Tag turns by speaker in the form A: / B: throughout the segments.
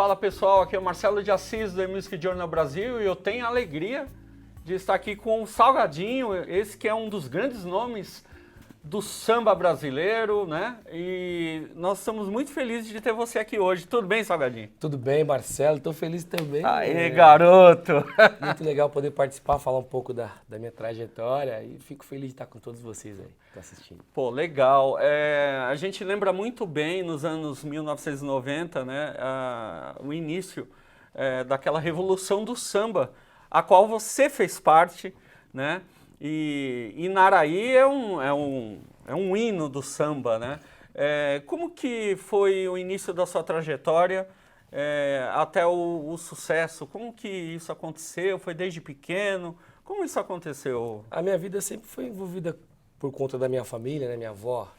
A: Fala pessoal, aqui é o Marcelo de Assis do The Music Journal Brasil e eu tenho a alegria de estar aqui com o Salgadinho, esse que é um dos grandes nomes do samba brasileiro, né? E nós estamos muito felizes de ter você aqui hoje. Tudo bem, Salgadinho?
B: Tudo bem, Marcelo. Estou feliz também.
A: Aê, garoto!
B: Muito legal poder participar, falar um pouco da minha trajetória e fico feliz de estar com todos vocês aí que estão assistindo.
A: Pô, legal. A gente lembra muito bem nos anos 1990, né? O início daquela revolução do samba, a qual você fez parte, né? E Inaraí é um hino do samba, né? Como que foi o início da sua trajetória até o sucesso? Como que isso aconteceu? Foi desde pequeno? Como isso aconteceu?
B: A minha vida sempre foi envolvida por conta da minha família, né? Minha avó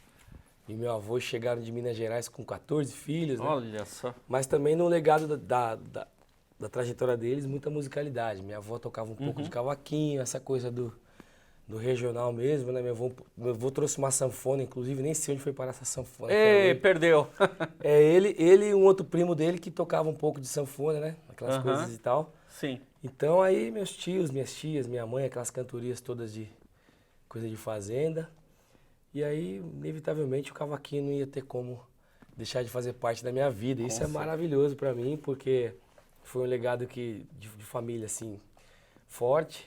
B: e meu avô chegaram de Minas Gerais com 14 filhos, né?
A: Olha só.
B: Mas também no legado da trajetória deles, muita musicalidade. Minha avó tocava um pouco de cavaquinho, essa coisa do regional mesmo, né? Meu avô trouxe uma sanfona, inclusive, nem sei onde foi parar essa sanfona.
A: Ei, perdeu.
B: Ele e um outro primo dele que tocava um pouco de sanfona, né? Aquelas coisas e tal.
A: Sim.
B: Então aí meus tios, minhas tias, minha mãe, aquelas cantorias todas de coisa de fazenda. E aí, inevitavelmente, o cavaquinho não ia ter como deixar de fazer parte da minha vida. Isso é maravilhoso pra mim, porque foi um legado de família, assim, forte.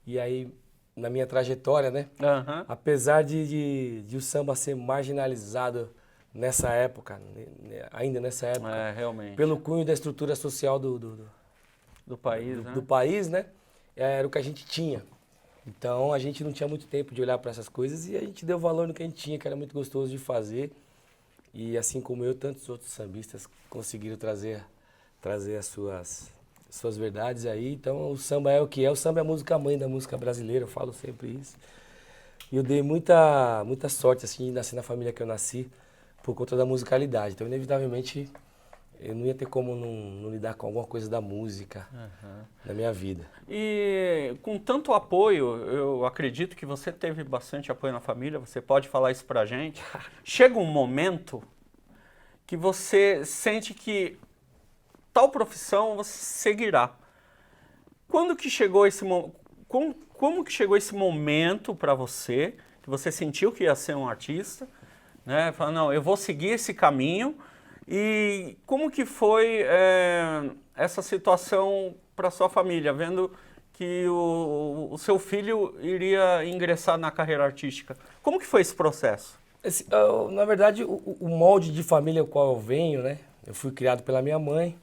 B: E aí, na minha trajetória, né? Apesar de o samba ser marginalizado nessa época, ainda nessa época,
A: realmente.
B: pelo cunho da estrutura social do
A: país, né?
B: do país, né? Era o que a gente tinha. Então a gente não tinha muito tempo de olhar para essas coisas e a gente deu valor no que a gente tinha, que era muito gostoso de fazer. E assim como eu, tantos outros sambistas conseguiram trazer as suas verdades aí. Então o samba é o que é. O samba é a música mãe da música brasileira, eu falo sempre isso. E eu dei muita sorte assim, de nascer na família que eu nasci por conta da musicalidade. Então inevitavelmente eu não ia ter como não lidar com alguma coisa da música na minha vida.
A: E com tanto apoio, eu acredito que você teve bastante apoio na família, você pode falar isso pra gente. Chega um momento que você sente que tal profissão você seguirá. Quando que chegou esse como que chegou esse momento para você, que você sentiu que ia ser um artista, né? Falou, não, eu vou seguir esse caminho. E como que foi essa situação para sua família, vendo que o seu filho iria ingressar na carreira artística? Como que foi esse processo?
B: Na verdade, o molde de família ao qual eu venho, né? Eu fui criado pela minha mãe,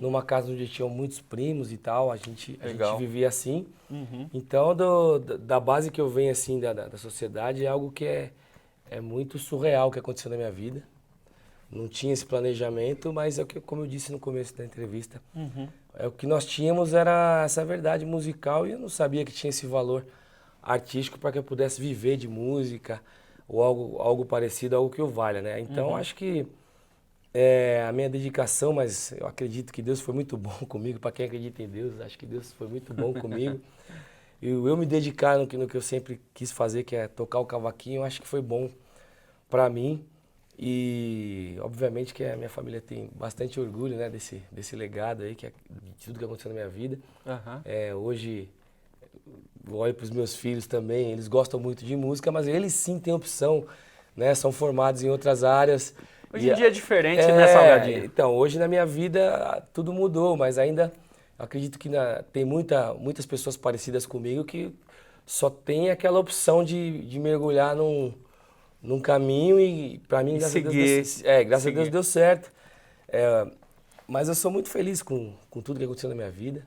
B: numa casa onde tinham muitos primos e tal, a gente vivia assim. Então, da base que eu venho, assim, da sociedade, é algo que é muito surreal que aconteceu na minha vida. Não tinha esse planejamento, mas é o que, como eu disse no começo da entrevista, o que nós tínhamos era essa verdade musical e eu não sabia que tinha esse valor artístico para que eu pudesse viver de música ou algo parecido, algo que eu valha, né? Então acho que a minha dedicação, mas eu acredito que Deus foi muito bom comigo, para quem acredita em Deus, acho que Deus foi muito bom comigo. E eu me dedicar no que eu sempre quis fazer, que é tocar o cavaquinho, eu acho que foi bom para mim. E, obviamente, que a minha família tem bastante orgulho, né, desse legado aí, de tudo que aconteceu na minha vida. Hoje, eu olho para os meus filhos também, eles gostam muito de música, mas eles sim têm opção, né, são formados em outras áreas.
A: Hoje em dia é diferente, né, Salgadinho?
B: Então, hoje na minha vida tudo mudou, mas ainda acredito que tem muitas pessoas parecidas comigo que só tem aquela opção de mergulhar num caminho e para mim, graças a Deus deu certo. Mas eu sou muito feliz com tudo que aconteceu na minha vida,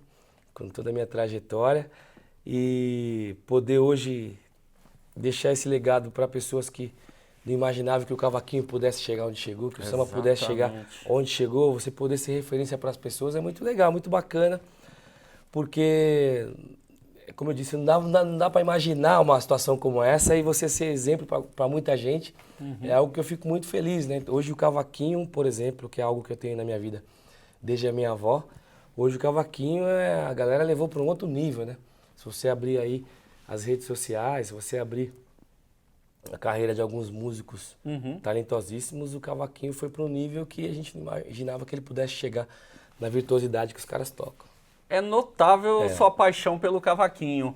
B: com toda a minha trajetória e poder hoje deixar esse legado para pessoas que não imaginavam que o cavaquinho pudesse chegar onde chegou, que o samba pudesse chegar onde chegou, você poder ser referência para as pessoas é muito legal, muito bacana, porque como eu disse, não dá para imaginar uma situação como essa e você ser exemplo para muita gente. É algo que eu fico muito feliz, né? Hoje o cavaquinho, por exemplo, que é algo que eu tenho na minha vida desde a minha avó, hoje o cavaquinho a galera levou para um outro nível, né? Se você abrir aí as redes sociais, se você abrir a carreira de alguns músicos talentosíssimos, o cavaquinho foi para um nível que a gente não imaginava que ele pudesse chegar na virtuosidade que os caras tocam.
A: É notável sua paixão pelo cavaquinho.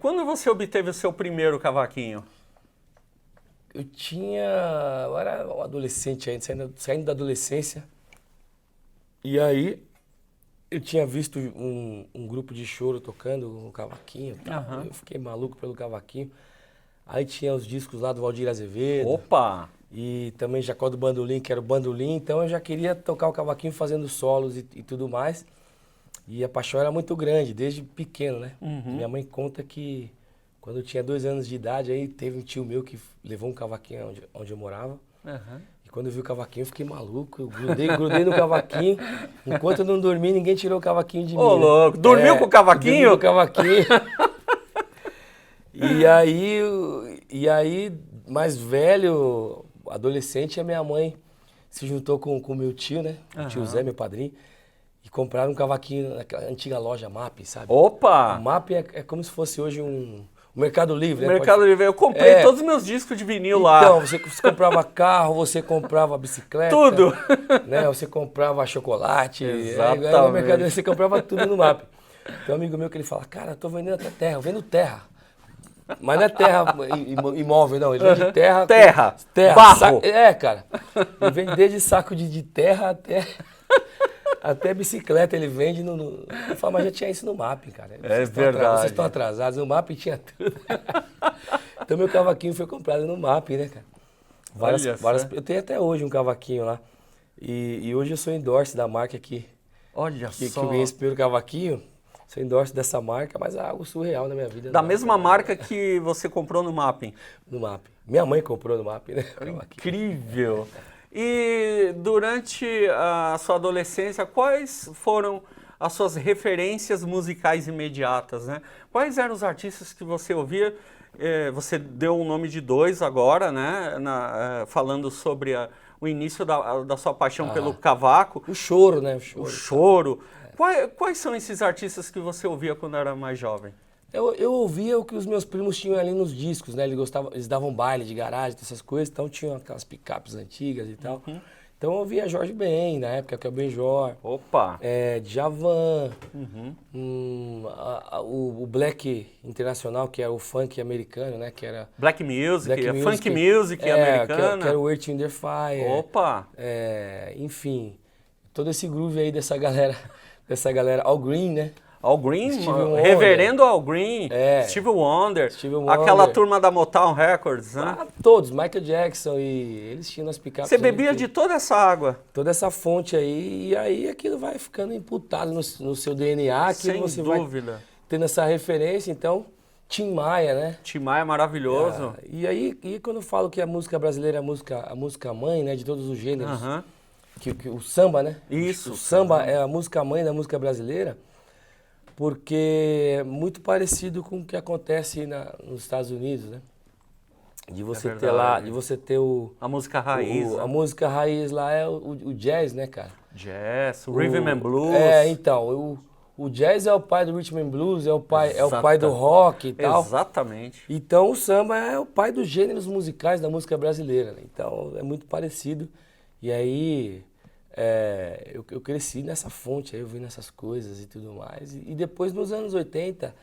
A: Quando você obteve o seu primeiro cavaquinho?
B: Eu era um adolescente ainda, saindo da adolescência. E aí, eu tinha visto um grupo de choro tocando um cavaquinho. Eu fiquei maluco pelo cavaquinho. Aí tinha os discos lá do Valdir Azevedo.
A: Opa!
B: E também Jacó do Bandolim, que era o bandolim. Então eu já queria tocar o cavaquinho fazendo solos e tudo mais. E a paixão era muito grande, desde pequeno, né? Minha mãe conta que quando eu tinha 2 anos de idade, aí teve um tio meu que levou um cavaquinho onde eu morava. E quando eu vi o cavaquinho, eu fiquei maluco. Eu grudei no cavaquinho. Enquanto eu não dormi, ninguém tirou o cavaquinho de mim.
A: Ô, louco! Dormiu com o cavaquinho?
B: Dormi com o cavaquinho. E aí, mais velho, adolescente, a minha mãe se juntou com o meu tio, né? O tio Zé, meu padrinho. E compraram um cavaquinho naquela antiga loja MAP, sabe?
A: Opa!
B: O MAP é como se fosse hoje um Mercado Livre, né?
A: Mercado Livre. Eu comprei todos os meus discos de vinil lá.
B: Então, você comprava carro, você comprava bicicleta.
A: Tudo!
B: Né? Você comprava chocolate.
A: Exatamente.
B: No Mercado Livre, você comprava tudo no MAP. Tem um amigo meu que ele fala, cara, eu tô vendendo até terra, eu vendo terra. Mas não é terra imóvel, não. Ele vende terra.
A: Terra.
B: Barro. Cara. Ele vende desde saco de terra até bicicleta ele vende. Eu falo, mas já tinha isso no MAP, cara.
A: Verdade.
B: Vocês estão atrasados. No MAP tinha tudo. Então meu cavaquinho foi comprado no MAP, né, cara? Eu tenho até hoje um cavaquinho lá. E hoje eu sou endorse da marca aqui.
A: Olha
B: só. Que eu ganhei esse primeiro cavaquinho. Sou endorse dessa marca, mas é algo surreal na minha vida.
A: Da mesma marca que você comprou no MAP?
B: No MAP. Minha mãe comprou no MAP, né?
A: Incrível! E durante a sua adolescência, quais foram as suas referências musicais imediatas, né? Quais eram os artistas que você ouvia? Você deu o nome de 2 agora, né? Falando sobre o início da sua paixão pelo cavaco.
B: O choro, né?
A: O choro. Quais são esses artistas que você ouvia quando era mais jovem?
B: Eu ouvia o que os meus primos tinham ali nos discos, né? Eles davam baile de garagem, essas coisas, então tinham aquelas picapes antigas e tal. Então eu ouvia Jorge Ben, na época, que é o Benjor.
A: Opa!
B: Djavan, o Black Internacional, que era o funk americano, né? Que era
A: Black Music, Funk Music americana.
B: Que era o Earth, Wind and Fire.
A: Opa!
B: Enfim, todo esse groove aí dessa galera, Al Green, né?
A: Al Green, Reverendo Al Green, Stevie Wonder, aquela turma da Motown Records, né?
B: Todos, Michael Jackson, e eles tinham as picapes.
A: Você bebia de toda essa água?
B: Toda essa fonte aí, e aí aquilo vai ficando imputado no seu DNA, que você vai tendo essa referência, então, Tim Maia, né?
A: Tim Maia é maravilhoso.
B: E aí, quando eu falo que a música brasileira é a música mãe, né, de todos os gêneros, que o samba, né?
A: Isso.
B: O samba é a música mãe da música brasileira, porque é muito parecido com o que acontece nos Estados Unidos, né? De você ter lá, de você ter
A: a música raiz.
B: A música raiz lá é o jazz, né, cara?
A: Jazz, o rhythm and blues.
B: Então, o jazz é o pai do rhythm and blues, é o pai do rock e tal.
A: Exatamente.
B: Então o samba é o pai dos gêneros musicais da música brasileira, né? Então é muito parecido. E aí eu cresci nessa fonte, aí eu vi nessas coisas e tudo mais. E depois nos anos 80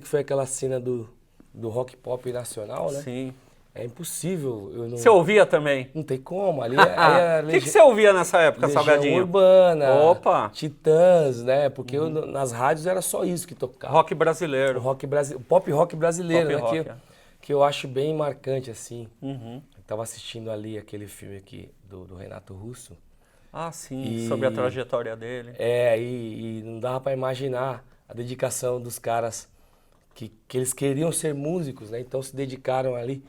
B: que foi aquela cena do rock pop nacional, né?
A: Sim.
B: É impossível.
A: Você ouvia também?
B: Não tem como. Ali
A: O que você ouvia nessa época,
B: Legião
A: Salgadinho?
B: Urbana,
A: Opa.
B: Titãs, né? Porque nas rádios era só isso que tocava.
A: Rock brasileiro.
B: O pop rock brasileiro,
A: pop
B: né?
A: rock,
B: que eu acho bem marcante, assim. Eu tava assistindo ali aquele filme aqui do Renato Russo.
A: Ah, sim, sobre a trajetória dele.
B: E não dava para imaginar a dedicação dos caras que eles queriam ser músicos, né? Então se dedicaram ali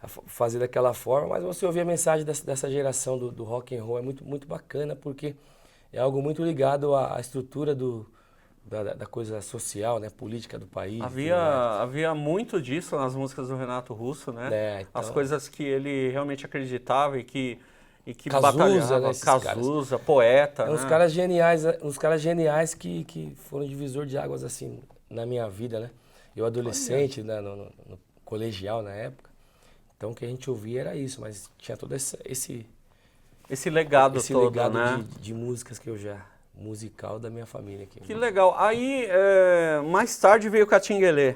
B: a fazer daquela forma. Mas você ouvir a mensagem dessa geração do rock and roll é muito, muito bacana, porque é algo muito ligado à estrutura da coisa social, né? Política do país.
A: Havia muito disso nas músicas do Renato Russo, né?
B: Então,
A: as coisas que ele realmente acreditava e que
B: Cazuza,
A: batalhava.
B: né,
A: Cazuza, poeta, né?
B: Uns caras geniais que foram divisor de águas, assim, na minha vida, né? Eu adolescente, né, colegial na época. Então o que a gente ouvia era isso, mas tinha todo esse
A: legado todo,
B: legado
A: né?
B: de músicas que eu já... musical da minha família aqui.
A: Que legal. Aí, mais tarde veio o Catinguelê.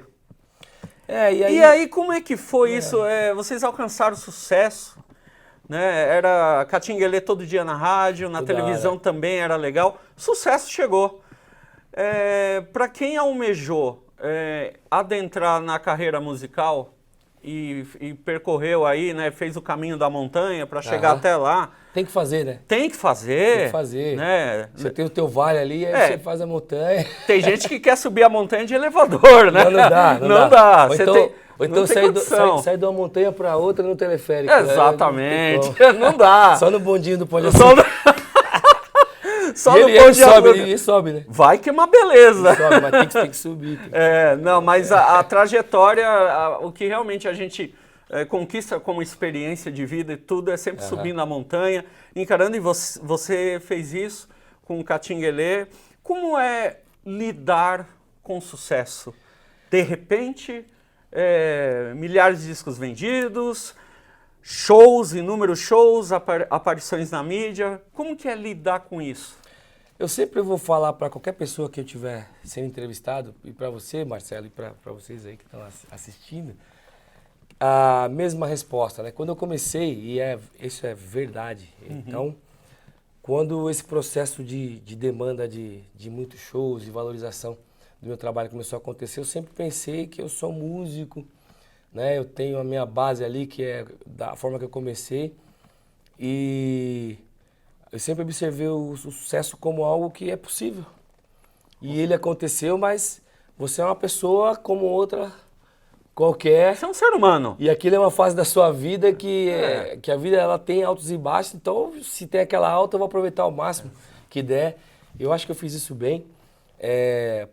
B: E
A: aí como é que foi isso? Vocês alcançaram sucesso, né? Era Catinguelê todo dia na rádio, na televisão também era legal. Sucesso chegou. Para quem almejou adentrar na carreira musical e percorreu aí, né? Fez o caminho da montanha para chegar até lá.
B: Tem que fazer, né?
A: Tem que fazer.
B: Tem que fazer.
A: Né?
B: Você tem o teu vale ali, aí você faz a montanha.
A: Tem gente que quer subir a montanha de elevador, né?
B: Não dá.
A: Ou
B: então sair de uma montanha para outra no teleférico.
A: Exatamente. Não dá.
B: Só no bondinho do Pode
A: Só no bondinho.
B: Ele sobe, né?
A: Vai que é uma beleza.
B: Ele sobe, mas tem que subir.
A: Mas a trajetória, o que realmente a gente conquista como experiência de vida e tudo é sempre subindo a montanha, encarando, e você fez isso com o Catinguelê. Como é lidar com sucesso? De repente, milhares de discos vendidos, shows, inúmeros shows, aparições na mídia. Como que é lidar com isso?
B: Eu sempre vou falar para qualquer pessoa que eu estiver sendo entrevistado, e para você, Marcelo, e para vocês aí que estão assistindo, a mesma resposta, né? Quando eu comecei, isso é verdade, então, quando esse processo de demanda de muitos shows, de valorização do meu trabalho começou a acontecer, eu sempre pensei que eu sou músico, né? Eu tenho a minha base ali, que é da forma que eu comecei, e eu sempre observei o sucesso como algo que é possível. E ele aconteceu, mas você é uma pessoa como outra qualquer.
A: Você é um ser humano.
B: E aquilo é uma fase da sua vida que a vida ela tem altos e baixos, então se tem aquela alta eu vou aproveitar ao máximo que der. Eu acho que eu fiz isso bem,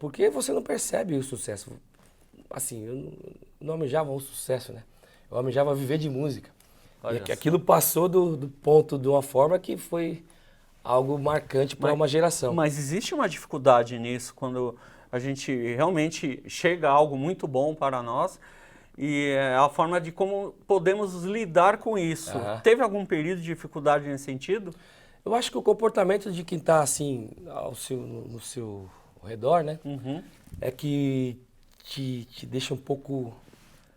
B: porque você não percebe o sucesso. Assim, eu não almejava um sucesso, né? Eu almejava viver de música. E aquilo passou do ponto de uma forma que foi algo marcante para uma geração.
A: Mas existe uma dificuldade nisso, quando a gente realmente chega a algo muito bom para nós, e é a forma de como podemos lidar com isso. Teve algum período de dificuldade nesse sentido?
B: Eu acho que o comportamento de quem está assim, no seu redor, né? É que te deixa um pouco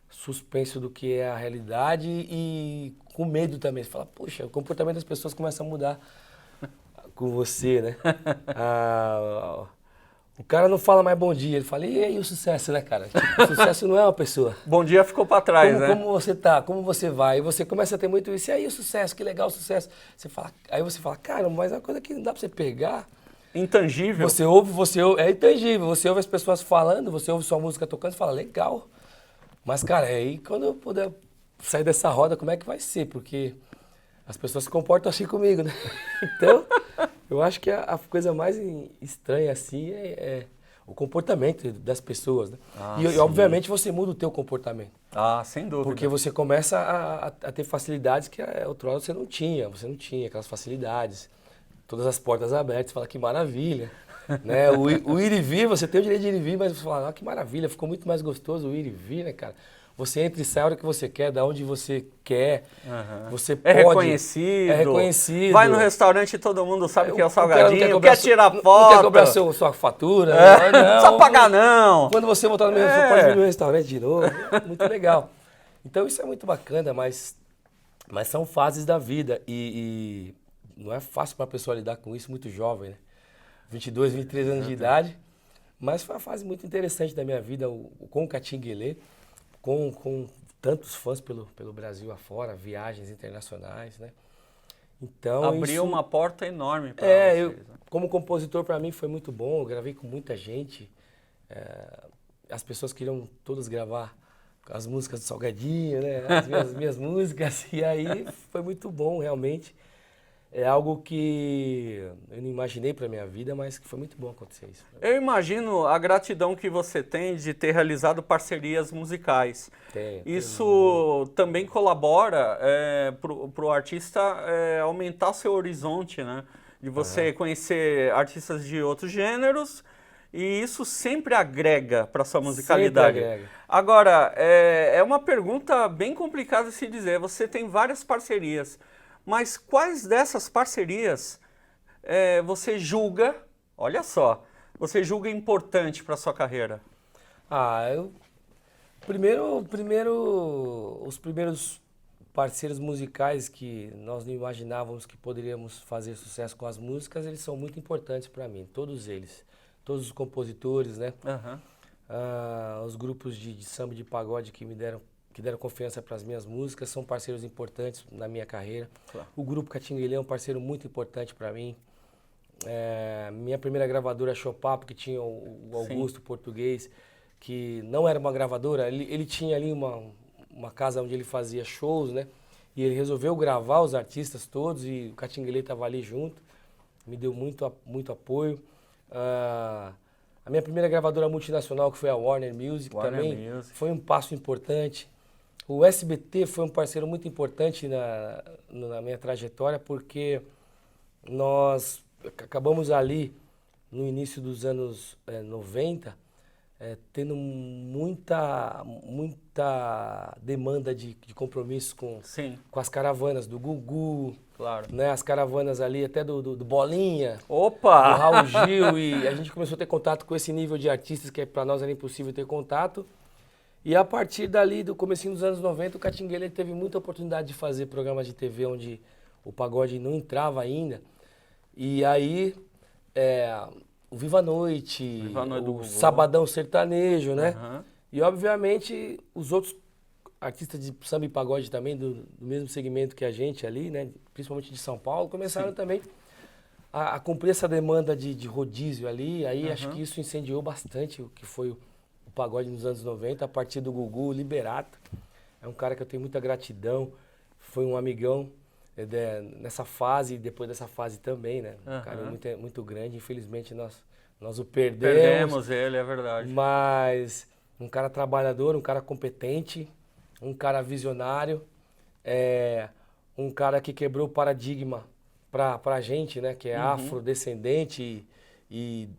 B: suspenso do que é a realidade e com medo também. Você fala, poxa, o comportamento das pessoas começa a mudar com você, né? O cara não fala mais bom dia, ele fala, e aí o sucesso, né, cara? Tipo, o sucesso não é uma pessoa.
A: Bom dia ficou para trás, né?
B: Como você tá, como você vai, e você começa a ter muito isso, e aí o sucesso, que legal o sucesso. Aí você fala, cara, mas é uma coisa que não dá pra você pegar.
A: Intangível.
B: Você ouve, é intangível, você ouve as pessoas falando, você ouve sua música tocando e fala, legal. Mas, cara, aí quando eu puder sair dessa roda, como é que vai ser? Porque as pessoas se comportam assim comigo, né? Então, eu acho que a coisa mais estranha assim é o comportamento das pessoas, né? E obviamente você muda o teu comportamento.
A: Sem dúvida.
B: Porque você começa a ter facilidades que outra hora você não tinha aquelas facilidades. Todas as portas abertas, você fala que maravilha. Né? O ir e vir, você tem o direito de ir e vir, mas você fala, que maravilha, ficou muito mais gostoso o ir e vir, né, cara? Você entra e sai a hora que você quer, da onde você quer, você pode.
A: É reconhecido. Vai no restaurante e todo mundo sabe que é o salgadinho, quer tirar foto.
B: Não quer cobrar sua fatura.
A: Não precisa pagar não.
B: Quando você voltar no meu restaurante, pode vir no meu restaurante de novo. Muito legal. Então isso é muito bacana, mas são fases da vida e não é fácil para a pessoa lidar com isso, muito jovem, né? 22, 23 anos de idade, mas foi uma fase muito interessante da minha vida com o Catinguelê, com tantos fãs pelo Brasil afora, viagens internacionais, né? Então
A: abriu uma porta enorme para vocês.
B: Como compositor, para mim foi muito bom, eu gravei com muita gente, as pessoas queriam todas gravar as músicas do Salgadinho, né? As minhas músicas, e aí foi muito bom, realmente. É algo que eu não imaginei para minha vida, mas que foi muito bom acontecer isso.
A: Eu imagino a gratidão que você tem de ter realizado parcerias musicais. Isso também colabora para o artista aumentar seu horizonte, né? De você conhecer artistas de outros gêneros E isso sempre agrega para sua musicalidade.
B: Sempre agrega.
A: Agora, é uma pergunta bem complicada de se dizer. Você tem várias parcerias, mas quais dessas parcerias você julga, olha só, você julga importante para sua carreira?
B: Os primeiros parceiros musicais que nós não imaginávamos que poderíamos fazer sucesso com as músicas, eles são muito importantes para mim, todos eles. Todos os compositores, né? Os grupos de samba e de pagode que deram confiança para as minhas músicas são parceiros importantes na minha carreira.
A: Claro.
B: O grupo Catinguelê é um parceiro muito importante para mim. Minha primeira gravadora, Chopapo, que tinha o Augusto Português, que não era uma gravadora, ele tinha ali uma casa onde ele fazia shows, né? E ele resolveu gravar os artistas todos e o Catinguelê estava ali junto, me deu muito apoio. A minha primeira gravadora multinacional, que foi a Warner Music, foi um passo importante. O SBT foi um parceiro muito importante na minha trajetória, porque nós acabamos ali, no início dos anos 90, tendo muita demanda de compromisso com as caravanas do Gugu,
A: claro,
B: né? As caravanas ali até do Bolinha,
A: opa,
B: do Raul Gil, e a gente começou a ter contato com esse nível de artistas que para nós era impossível ter contato. E a partir dali, do comecinho dos anos 90, o Catinguelê teve muita oportunidade de fazer programas de TV onde o pagode não entrava ainda. E aí, o Viva a Noite, o Sabadão Sertanejo, né? E, obviamente, os outros artistas de samba e pagode também, do mesmo segmento que a gente ali, né? Principalmente de São Paulo, começaram também a cumprir essa demanda de rodízio ali. Aí acho que isso incendiou bastante o que foi o pagode nos anos 90, a partir do Gugu, Liberato. É um cara que eu tenho muita gratidão, foi um amigão nessa fase e depois dessa fase também, né? Um cara muito grande, infelizmente nós o perdemos.
A: Perdemos ele, é verdade.
B: Mas um cara trabalhador, um cara competente, um cara visionário, um cara que quebrou o paradigma pra gente, né? Que é afrodescendente e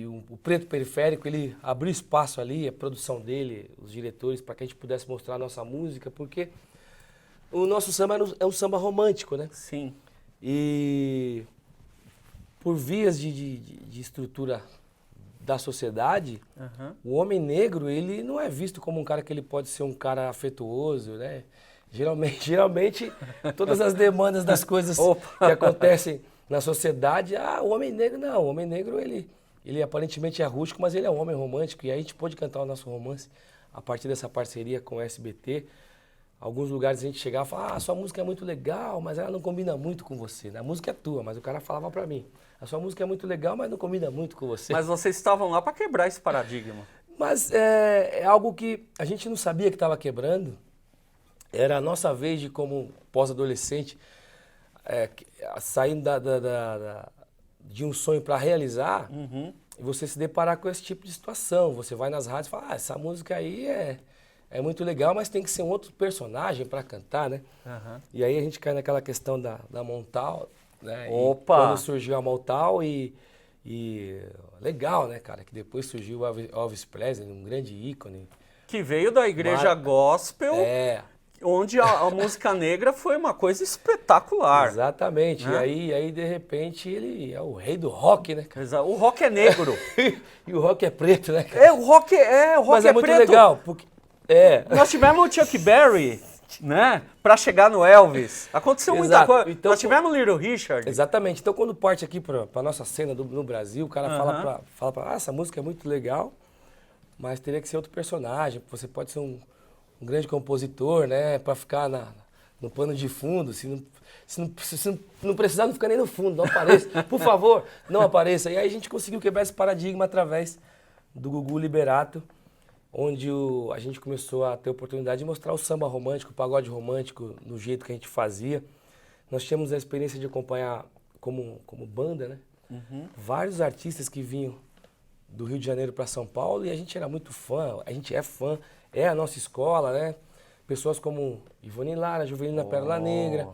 B: o preto periférico, ele abriu espaço ali, a produção dele, os diretores, para que a gente pudesse mostrar a nossa música, porque o nosso samba é um samba romântico, né?
A: Sim.
B: E por vias de estrutura da sociedade, o homem negro, ele não é visto como um cara que ele pode ser um cara afetuoso, né? Geralmente todas as demandas das coisas que acontecem na sociedade, o homem negro não, o homem negro ele aparentemente é rústico, mas ele é um homem romântico, e aí a gente pôde cantar o nosso romance a partir dessa parceria com o SBT. Alguns lugares a gente chegava e falava, sua música é muito legal, mas ela não combina muito com você, né? A música é tua, mas o cara falava pra mim, a sua música é muito legal, mas não combina muito com você.
A: Mas vocês estavam lá para quebrar esse paradigma.
B: Mas é algo que a gente não sabia que estava quebrando. Era a nossa vez de, como pós-adolescente, saindo de um sonho para realizar, e você se deparar com esse tipo de situação. Você vai nas rádios e fala, essa música aí é muito legal, mas tem que ser um outro personagem para cantar, né? E aí a gente cai naquela questão da Montal, né?
A: Opa!
B: E quando surgiu a Montal e legal, né, cara? Que depois surgiu o Elvis Presley, um grande ícone.
A: Que veio da igreja gospel, onde a música negra foi uma coisa espetacular.
B: Exatamente.
A: Né?
B: E aí, de repente, ele é o rei do rock, né, cara?
A: O rock é negro.
B: E o rock é preto, né, cara?
A: O rock
B: Mas
A: é
B: muito
A: preto.
B: legal, porque...
A: Nós tivemos o Chuck Berry, né, pra chegar no Elvis. Aconteceu muita coisa.
B: Então,
A: nós tivemos o Little Richard.
B: Exatamente. Então, quando parte aqui pra nossa cena no Brasil, o cara fala pra essa música é muito legal, mas teria que ser outro personagem. Você pode ser um grande compositor, né, pra ficar no pano de fundo. Se não precisar, não fica nem no fundo, não apareça. Por favor, não apareça. E aí a gente conseguiu quebrar esse paradigma através do Gugu Liberato, onde a gente começou a ter a oportunidade de mostrar o samba romântico, o pagode romântico, do jeito que a gente fazia. Nós tínhamos a experiência de acompanhar, como banda, né? Vários artistas que vinham do Rio de Janeiro para São Paulo, e a gente era muito fã, a gente é fã, é a nossa escola, né? Pessoas como Ivone Lara, Juvelina Pérola Negra.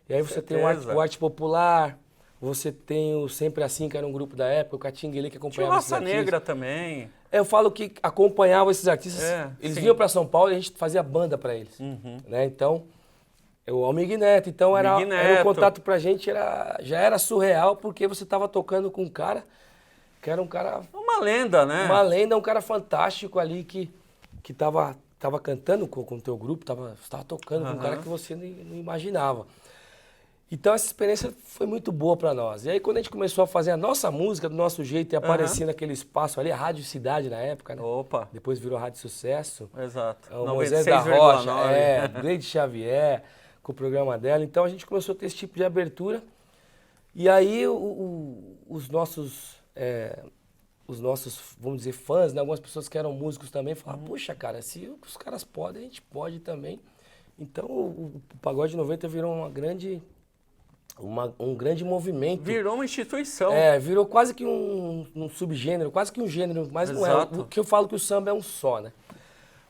B: E aí você tem o arte popular, Você tem o Sempre Assim, que era um grupo da época, o Catinguele, que acompanhava
A: Tinha
B: esses
A: Raça
B: artistas.
A: Negra também.
B: Eu falo que acompanhava esses artistas, eles vinham para São Paulo e a gente fazia banda para eles. Né? Então, o Almig Neto, então era um contato pra gente, já era surreal, porque você tava tocando com um cara que era um cara...
A: Uma lenda, né?
B: Uma lenda, um cara fantástico ali que tava cantando com o teu grupo, você tava tocando com um cara que você não imaginava. Então essa experiência foi muito boa para nós. E aí quando a gente começou a fazer a nossa música do nosso jeito e aparecer naquele espaço ali, a Rádio Cidade na época, né?
A: Opa!
B: Depois virou Rádio Sucesso.
A: Exato.
B: O Moisés da
A: 96,9.
B: Rocha, Gleide Xavier, com o programa dela. Então a gente começou a ter esse tipo de abertura. E aí os nossos, vamos dizer, fãs, né? Algumas pessoas que eram músicos também, falavam, puxa, cara, se os caras podem, a gente pode também. Então o Pagode 90 virou um grande movimento.
A: Virou uma instituição.
B: Virou quase que um subgênero, quase que um gênero, mas não é. O que eu falo que o samba é um só, né?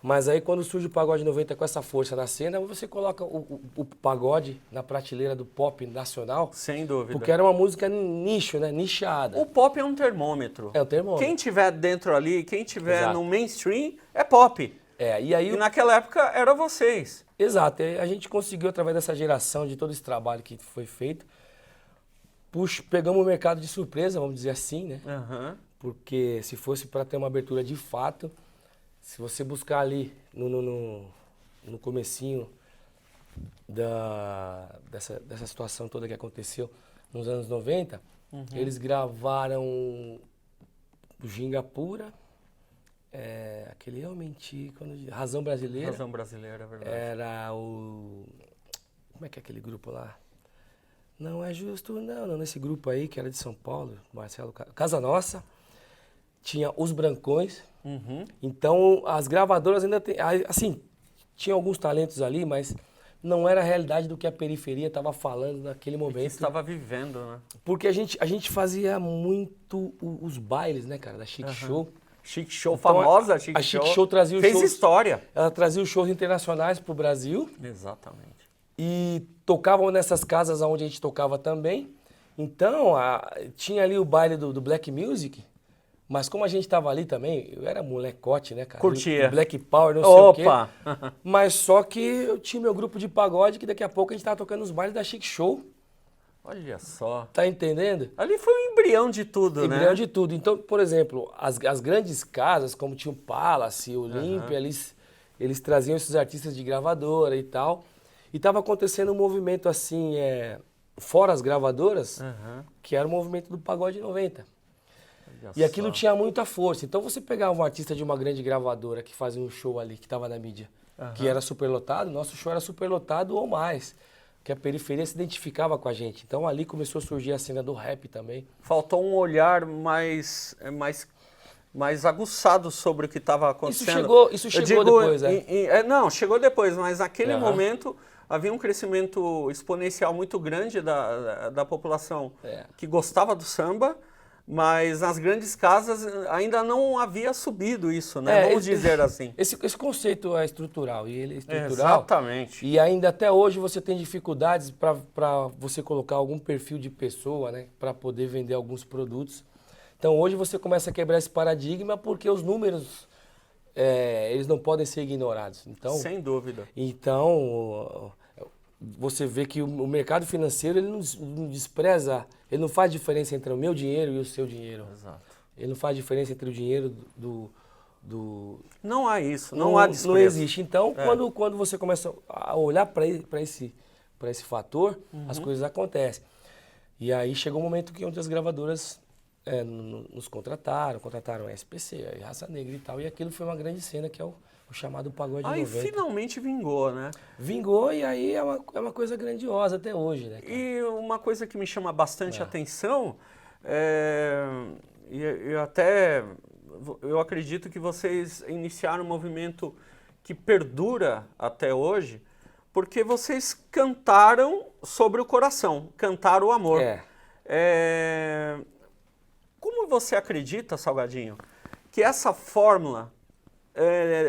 B: Mas aí quando surge o Pagode 90 com essa força na cena, você coloca o pagode na prateleira do pop nacional.
A: Sem dúvida.
B: Porque era uma música nicho, né? Nichada.
A: O pop é um termômetro.
B: É um termômetro.
A: Quem tiver dentro ali, quem tiver no mainstream, é pop.
B: E
A: naquela época era vocês.
B: Exato. A gente conseguiu, através dessa geração, de todo esse trabalho que foi feito, pegamos o mercado de surpresa, vamos dizer assim, né? Porque se fosse para ter uma abertura de fato, se você buscar ali no comecinho dessa situação toda que aconteceu nos anos 90, eles gravaram o Ginga Pura, aquele Eu Menti, Razão Brasileira.
A: Razão Brasileira, é verdade.
B: Era o... Como é que é aquele grupo lá? Não é justo, não, nesse grupo aí, que era de São Paulo, Marcelo Casa Nossa. Tinha Os Brancões. Então, as gravadoras ainda tem... Assim, tinha alguns talentos ali, mas não era a realidade do que a periferia estava falando naquele momento.
A: Que estava vivendo, né?
B: Porque a gente fazia muito os bailes, né, cara, da Chic Show.
A: Chic Show, então, famosa Chic Show.
B: A Chic Show trazia os shows...
A: Fez história.
B: Ela trazia os shows internacionais pro Brasil.
A: Exatamente.
B: E tocavam nessas casas onde a gente tocava também. Então, tinha ali o baile do Black Music, mas como a gente tava ali também, eu era molecote, né, cara?
A: Curtia.
B: Black Power, não sei o quê.
A: Opa!
B: Mas só que eu tinha meu grupo de pagode, que daqui a pouco a gente tava tocando nos bailes da Chic Show.
A: Olha só.
B: Tá entendendo?
A: Ali foi um embrião de tudo, né?
B: Embrião de tudo. Então, por exemplo, as grandes casas, como tinha o Palace, o Olympia, eles traziam esses artistas de gravadora e tal. E tava acontecendo um movimento assim, fora as gravadoras, que era o movimento do Pagode 90. E aquilo tinha muita força. Então você pegava um artista de uma grande gravadora que fazia um show ali, que estava na mídia, que era superlotado, nosso show era superlotado ou mais. Que a periferia se identificava com a gente. Então ali começou a surgir a cena do rap também.
A: Faltou um olhar mais aguçado sobre o que estava acontecendo.
B: Isso chegou depois,
A: Não, chegou depois, mas naquele momento havia um crescimento exponencial muito grande da população que gostava do samba, mas nas grandes casas ainda não havia subido isso, né? Vamos dizer assim.
B: Esse conceito é estrutural, e ele é estrutural.
A: Exatamente.
B: E ainda até hoje você tem dificuldades para você colocar algum perfil de pessoa, né? Para poder vender alguns produtos. Então hoje você começa a quebrar esse paradigma porque os números, eles não podem ser ignorados. Então,
A: sem dúvida.
B: Então, você vê que o mercado financeiro, ele não despreza, ele não faz diferença entre o meu dinheiro e o seu dinheiro.
A: Exato.
B: Ele não faz diferença entre o dinheiro do...
A: Não há isso, não há desprezo.
B: Não existe. Então, quando você começa a olhar para esse fator, as coisas acontecem. E aí chegou um momento que onde as gravadoras nos contrataram a SPC, a Raça Negra e tal, e aquilo foi uma grande cena que é o chamado Pagode 90.
A: Aí finalmente vingou, né?
B: Vingou e aí é uma coisa grandiosa até hoje, né, cara?
A: E uma coisa que me chama bastante atenção, eu acredito que vocês iniciaram um movimento que perdura até hoje, porque vocês cantaram sobre o coração, cantaram o amor. Como você acredita, Salgadinho, que essa fórmula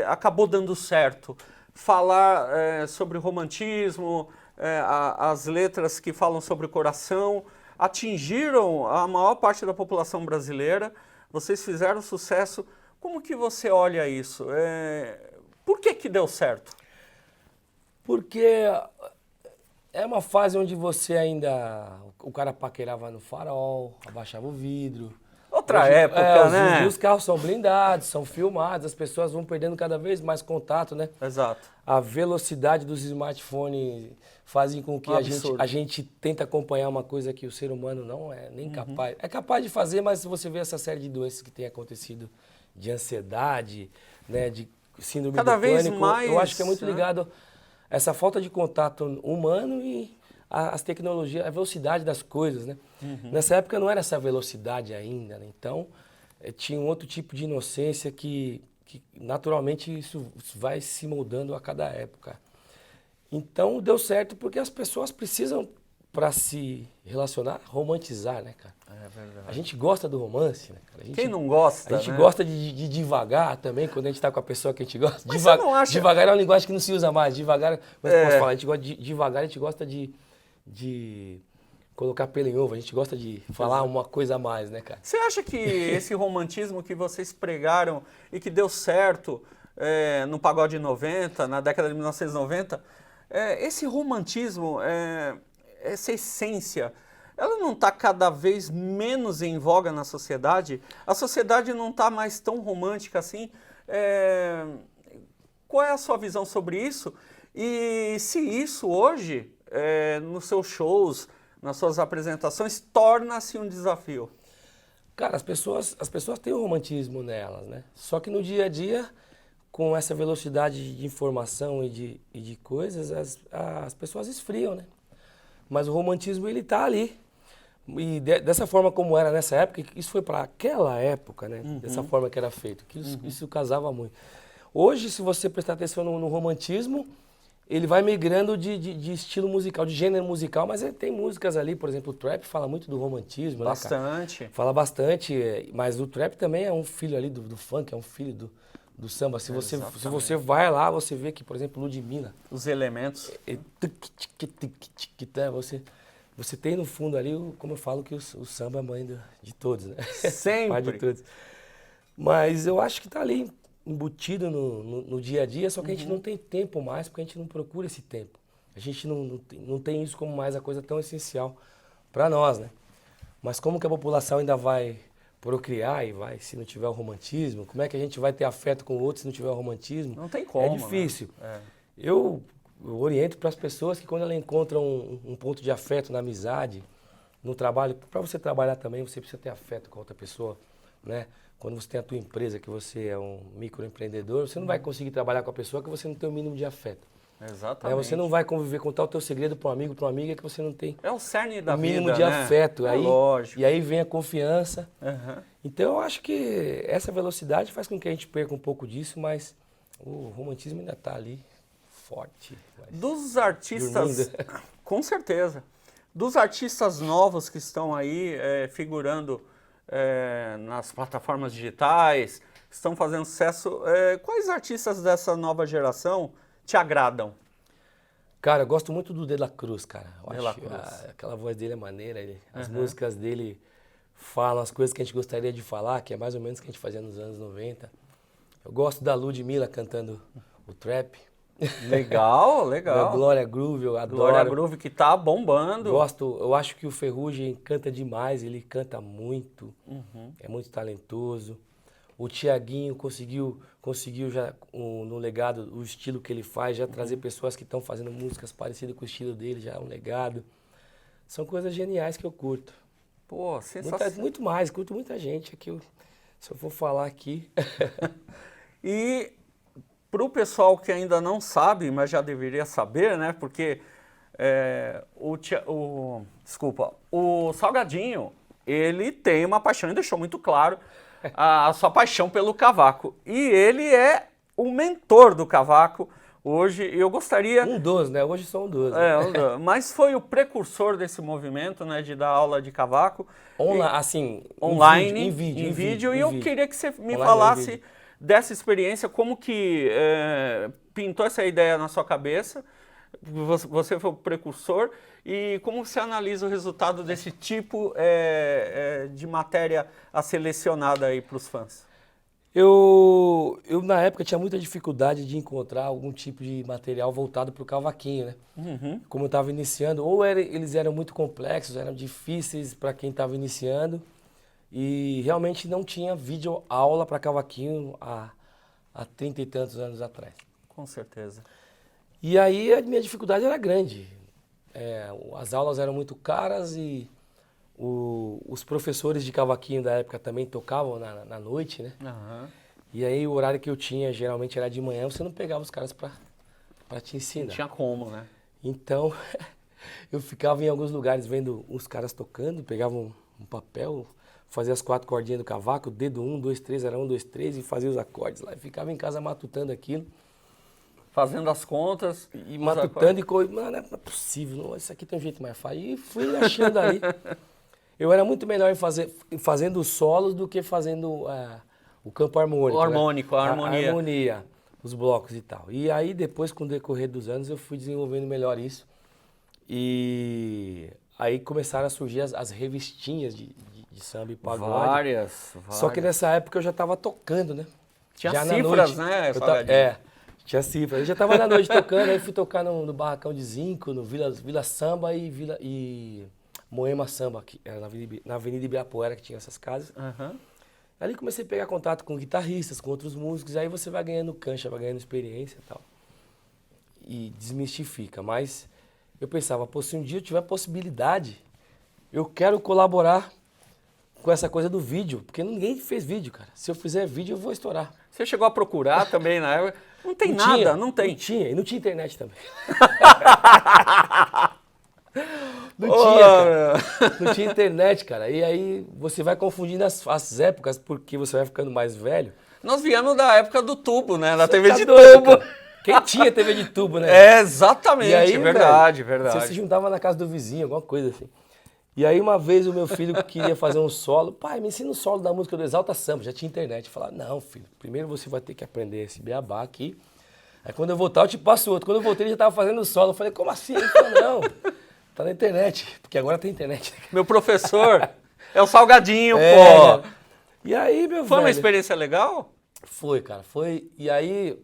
A: acabou dando certo? Falar sobre o romantismo, as letras que falam sobre o coração, atingiram a maior parte da população brasileira, vocês fizeram sucesso. Como que você olha isso? Por que deu certo?
B: Porque é uma fase onde você ainda... O cara paquerava no farol, abaixava o vidro.
A: Outra época, né?
B: Hoje os carros são blindados, são filmados, as pessoas vão perdendo cada vez mais contato, né?
A: Exato.
B: A velocidade dos smartphones fazem com que a gente tenta acompanhar uma coisa que o ser humano não é nem capaz. É capaz de fazer, mas se você vê essa série de doenças que tem acontecido, de ansiedade, né, de síndrome do pânico,
A: vez mais,
B: eu acho que é muito ligado a essa falta de contato humano e as tecnologias, a velocidade das coisas, né? Nessa época não era essa velocidade ainda, né? Então tinha um outro tipo de inocência que naturalmente isso vai se moldando a cada época. Então deu certo porque as pessoas precisam, para se relacionar, romantizar, né, cara?
A: É verdade.
B: A gente gosta do romance, né, cara?
A: Quem não gosta,
B: A gente
A: né?
B: gosta de devagar também, quando a gente tá com a pessoa que a gente gosta.
A: Mas você não acha...
B: Devagar é uma linguagem que não se usa mais. Devagar, mas eu posso falar, a gente gosta devagar, a gente gosta de colocar pelo em ovo, a gente gosta de falar uma coisa a mais, né, cara?
A: Você acha que esse romantismo que vocês pregaram e que deu certo no Pagode 90, na década de 1990, esse romantismo, essa essência, ela não está cada vez menos em voga na sociedade? A sociedade não está mais tão romântica assim? Qual é a sua visão sobre isso? E se isso hoje, nos seus shows, nas suas apresentações, torna-se um desafio?
B: Cara, as pessoas têm o romantismo nelas, né? Só que no dia a dia, com essa velocidade de informação e de coisas, as pessoas esfriam, né? Mas o romantismo, ele tá ali. E dessa forma como era nessa época, isso foi para aquela época, né? Dessa forma que era feito, que isso casava muito. Hoje, se você prestar atenção no romantismo, ele vai migrando de estilo musical, de gênero musical, mas tem músicas ali, por exemplo, o trap fala muito do romantismo,
A: bastante,
B: né, cara? Fala bastante, mas o trap também é um filho ali do funk, é um filho do samba. Se você vai lá, você vê que, por exemplo, Ludmilla...
A: Os elementos.
B: Você tem no fundo ali, como eu falo, que o samba é mãe de todos, né?
A: Sempre.
B: Pai de todos. Mas eu acho que tá ali, embutido no dia a dia, só que a gente não tem tempo mais, porque a gente não procura esse tempo. A gente não tem isso como mais a coisa tão essencial para nós, né? Mas como que a população ainda vai procriar e vai, se não tiver o romantismo? Como é que a gente vai ter afeto com o outro se não tiver o romantismo?
A: Não tem como.
B: É difícil.
A: Né?
B: Eu oriento para as pessoas que quando ela encontra um ponto de afeto na amizade, no trabalho, para você trabalhar também, você precisa ter afeto com a outra pessoa, né? Quando você tem a tua empresa, que você é um microempreendedor, você não vai conseguir trabalhar com a pessoa que você não tem o mínimo de afeto.
A: Exatamente.
B: Você não vai conviver, contar o teu segredo para um amigo, para uma amiga que você não tem
A: o cerne da
B: o mínimo
A: vida,
B: de afeto.
A: É lógico.
B: E aí vem a confiança. Então eu acho que essa velocidade faz com que a gente perca um pouco disso, mas o romantismo ainda está ali forte.
A: Dos artistas, com certeza. Dos artistas novos que estão aí figurando nas plataformas digitais, estão fazendo sucesso, quais artistas dessa nova geração te agradam?
B: Cara, eu gosto muito do De La Cruz, cara. Aquela voz dele é maneira, as músicas dele falam as coisas que a gente gostaria de falar, que é mais ou menos o que a gente fazia nos anos 90. Eu gosto da Ludmilla cantando o trap.
A: Legal, legal.
B: Glória Groove, eu adoro.
A: Glória Groove que tá bombando.
B: Eu acho que o Ferrugem canta demais, ele canta muito, é muito talentoso. O Thiaguinho conseguiu já, no legado, o estilo que ele faz, já trazer pessoas que estão fazendo músicas parecidas com o estilo dele, já é um legado. São coisas geniais que eu curto.
A: Pô, sensacional.
B: Muito mais, curto muita gente. Se eu for falar aqui...
A: E... para o pessoal que ainda não sabe, mas já deveria saber, né? Porque o Salgadinho, ele tem uma paixão e deixou muito claro a sua paixão pelo cavaco. E ele é o mentor do cavaco hoje. E eu gostaria...
B: Um dos, né? Hoje são 12. Né?
A: Mas foi o precursor desse movimento, né? De dar aula de cavaco.
B: Online,
A: em vídeo. E eu queria que você me falasse... dessa experiência, como que pintou essa ideia na sua cabeça Você foi o precursor. E como você analisa o resultado desse tipo de matéria a selecionada aí para os fãs?
B: Eu, na época, tinha muita dificuldade de encontrar algum tipo de material voltado para o cavaquinho, né?
A: Uhum.
B: Como eu estava iniciando, eles eram muito complexos, eram difíceis para quem estava iniciando. E realmente não tinha vídeo aula para cavaquinho há 30 e tantos anos atrás.
A: Com certeza.
B: E aí a minha dificuldade era grande. As aulas eram muito caras e os professores de cavaquinho da época também tocavam na noite, né?
A: Uhum.
B: E aí o horário que eu tinha geralmente era de manhã, você não pegava os caras para te ensinar.
A: Não tinha como, né?
B: Então eu ficava em alguns lugares vendo os caras tocando, pegava um papel, fazia as 4 cordinhas do cavaco, dedo 1, 2, 3, era 1, 2, 3 e fazia os acordes lá. E ficava em casa matutando aquilo.
A: Fazendo as contas.
B: E matutando mano, não é possível, não, isso aqui tem um jeito mais fácil. E fui achando ali. Eu era muito melhor fazendo solos do que fazendo o campo harmônico.
A: O harmônico,
B: né?
A: a harmonia.
B: A harmonia, os blocos e tal. E aí depois, com o decorrer dos anos, eu fui desenvolvendo melhor isso. E aí começaram a surgir as revistinhas de samba e pagode.
A: Várias.
B: Só que nessa época eu já estava tocando, né?
A: Tinha
B: já
A: cifras, né, Salgadinho?
B: Tinha cifras. Eu já estava na noite tocando, aí fui tocar no Barracão de Zinco, no Vila Samba e Moema Samba, que era na Avenida Ibirapuera que tinha essas casas.
A: Uhum.
B: Ali comecei a pegar contato com guitarristas, com outros músicos, aí você vai ganhando cancha, vai ganhando experiência e tal. E desmistifica, mas eu pensava, pô, se um dia eu tiver possibilidade, eu quero colaborar com essa coisa do vídeo, porque ninguém fez vídeo, cara. Se eu fizer vídeo, eu vou estourar.
A: Você chegou a procurar também na época? Não tem nada, não tem.
B: Não tinha, e não tinha internet também. Não tinha internet, cara. E aí você vai confundindo as épocas, porque você vai ficando mais velho.
A: Nós viemos da época do tubo, né? Da TV de
B: doido,
A: tubo.
B: Cara. Quem tinha TV de tubo, né?
A: É, exatamente,
B: e aí,
A: verdade,
B: velho,
A: verdade.
B: Você se juntava na casa do vizinho, alguma coisa assim. E aí uma vez o meu filho queria fazer um solo. Pai, me ensina um solo da música do Exalta Samba. Já tinha internet. Eu falava, não, filho, primeiro você vai ter que aprender esse beabá aqui. Aí quando eu voltar, eu te passo outro. Quando eu voltei, ele já estava fazendo o solo. Eu falei, como assim? Ele falou, não, tá na internet. Porque agora tem internet.
A: Meu professor é o Salgadinho, pô.
B: E aí, meu
A: Foi
B: velho,
A: uma experiência legal?
B: Foi, cara, foi. E aí,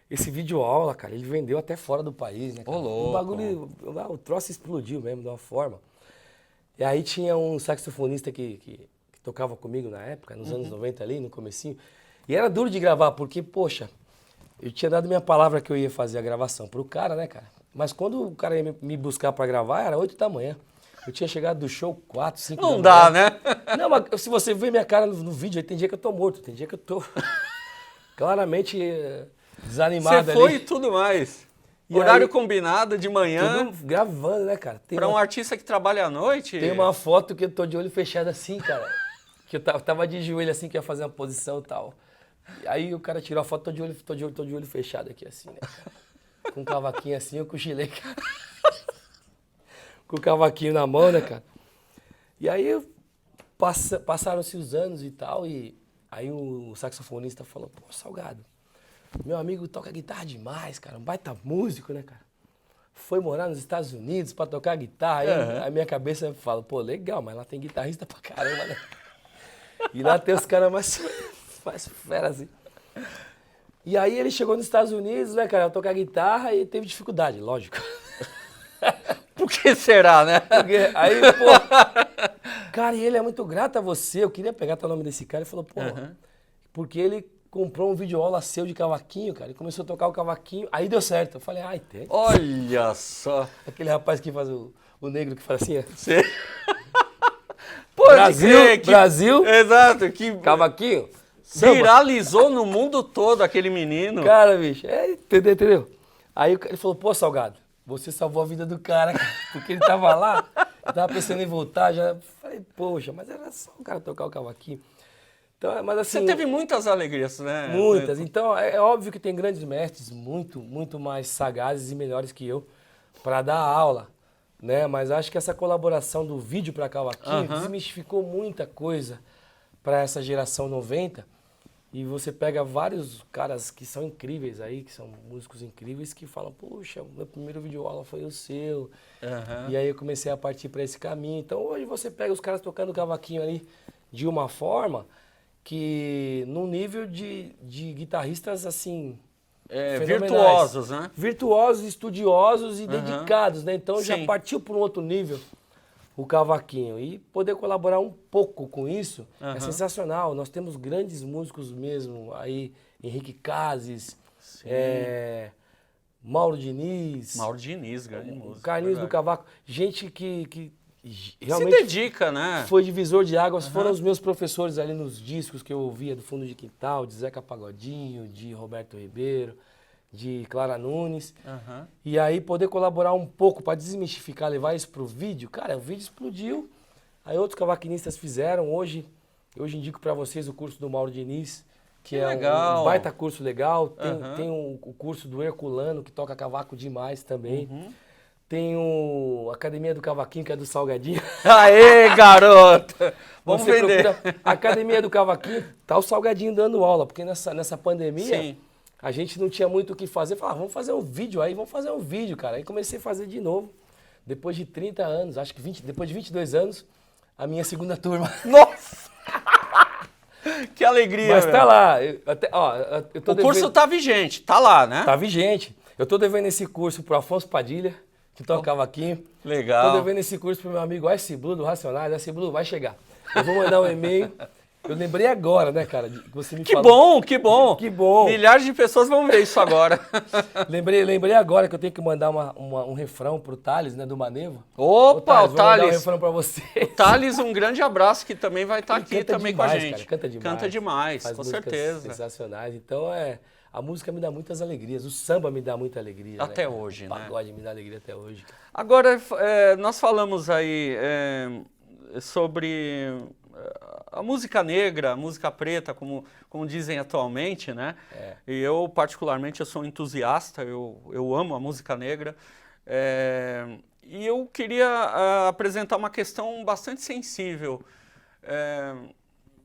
B: esse vídeo aula, cara, ele vendeu até fora do país, né, cara?
A: Ô, louco.
B: O bagulho, o troço explodiu mesmo, de uma forma. E aí tinha um saxofonista que tocava comigo na época, nos anos 90 ali, no comecinho. E era duro de gravar, porque, poxa, eu tinha dado minha palavra que eu ia fazer a gravação pro cara, né, cara? Mas quando o cara ia me buscar pra gravar, era 8 da manhã. Eu tinha chegado do show 4, 5 da manhã.
A: Não dá, né?
B: Não, mas se você ver minha cara no vídeo, aí tem dia que eu tô morto, tem dia que eu tô claramente desanimado
A: Você foi
B: ali.
A: e tudo mais.
B: E
A: Horário
B: aí,
A: combinado de manhã.
B: Tudo gravando, né, cara?
A: Para um artista que trabalha à noite.
B: Tem uma foto que eu tô de olho fechado assim, cara. Que eu tava de joelho assim, que ia fazer uma posição e tal. E aí o cara tirou a foto, tô de olho fechado aqui assim, né? Com um cavaquinho assim, eu cochilei, cara. Com o cavaquinho na mão, né, cara? E aí passaram-se os anos e tal, e aí o saxofonista falou, pô, Salgado, meu amigo toca guitarra demais, cara, um baita músico, né, cara? Foi morar nos Estados Unidos pra tocar guitarra, aí a minha cabeça fala, pô, legal, mas lá tem guitarrista pra caramba, né? E lá tem os caras mais fera, assim. E aí ele chegou nos Estados Unidos, né, cara, a tocar guitarra e teve dificuldade, lógico.
A: Por que será, né?
B: Porque aí, pô, cara, e ele é muito grato a você. Eu queria pegar o nome desse cara e falou, pô, porque ele comprou um videoaula seu de cavaquinho, cara, e começou a tocar o cavaquinho, aí deu certo. Eu falei, ai, tem.
A: Olha só.
B: Aquele rapaz que faz o negro que faz assim, ó.
A: Você... Pode
B: Brasil,
A: crer que...
B: Brasil,
A: exato, que
B: cavaquinho.
A: viralizou no mundo todo aquele menino.
B: Cara, bicho, entendeu? Aí ele falou, pô, Salgado, você salvou a vida do cara, porque ele tava lá, eu tava pensando em voltar, já falei, poxa, mas era só o cara tocar o cavaquinho. Então, mas assim,
A: você teve muitas alegrias, né?
B: Muitas. Então, é óbvio que tem grandes mestres, muito mais sagazes e melhores que eu, para dar aula, né? Mas acho que essa colaboração do vídeo para cavaquinho desmistificou muita coisa para essa geração 90, E você pega vários caras que são incríveis aí, que são músicos incríveis, que falam, puxa, meu primeiro videoaula foi o seu. E aí eu comecei a partir para esse caminho. Então hoje você pega os caras tocando cavaquinho ali de uma forma que num nível de guitarristas assim...
A: virtuosos, né?
B: Virtuosos, estudiosos e dedicados, né? Então já
A: Sim.
B: partiu para um outro nível o cavaquinho. E poder colaborar um pouco com isso é sensacional. Nós temos grandes músicos mesmo aí, Henrique Cases, Mauro Diniz.
A: Mauro Diniz, grande músico.
B: Carlinhos do Cavaco. Gente que realmente
A: se dedica, né?
B: foi divisor de águas. Foram os meus professores ali nos discos que eu ouvia do Fundo de Quintal, de Zeca Pagodinho, de Roberto Ribeiro, de Clara Nunes. E aí poder colaborar um pouco para desmistificar, levar isso pro vídeo. Cara, o vídeo explodiu. Aí outros cavaquinistas fizeram. Hoje eu indico para vocês o curso do Mauro Diniz, que é um baita curso legal. Tem o curso do Herculano, que toca cavaco demais também. Tem a Academia do Cavaquinho, que é do Salgadinho.
A: Aê, garoto! Vamos
B: Você
A: vender.
B: procura Academia do Cavaquinho, tá o Salgadinho dando aula, porque nessa pandemia a gente não tinha muito o que fazer. Falei, vamos fazer um vídeo aí, vamos fazer um vídeo, cara. Aí comecei a fazer de novo, depois de 30 anos, acho que depois de 22 anos, a minha segunda turma.
A: Nossa! Que alegria,
B: Mas tá lá.
A: O curso tá vigente, tá lá, né?
B: Tá vigente. Eu tô devendo esse curso pro Afonso Padilha, que toca cavaquinho.
A: Legal.
B: Tô devendo esse curso pro meu amigo Ice Blue do Racionais. Ice Blue vai chegar. Eu vou mandar um e-mail. Eu lembrei agora, né, cara, que você me falou.
A: Que bom!
B: Que bom!
A: Milhares de pessoas vão ver isso agora.
B: lembrei agora que eu tenho que mandar um refrão pro Thales, né, do Manevo.
A: Opa, o
B: Vou mandar um
A: Thales!
B: refrão pra você.
A: O Thales, um grande abraço, que também vai estar aqui também
B: demais,
A: com a gente.
B: Cara, canta demais.
A: Canta demais,
B: Faz
A: com
B: músicas
A: certeza.
B: Sensacionais. Então, a música me dá muitas alegrias. O samba me dá muita alegria.
A: Até
B: né,
A: hoje, né?
B: O pagode me dá alegria até hoje. Cara.
A: Agora, nós falamos aí sobre a música negra, a música preta, como dizem atualmente, né? E eu, particularmente, eu sou um entusiasta, eu amo a música negra. E eu queria apresentar uma questão bastante sensível.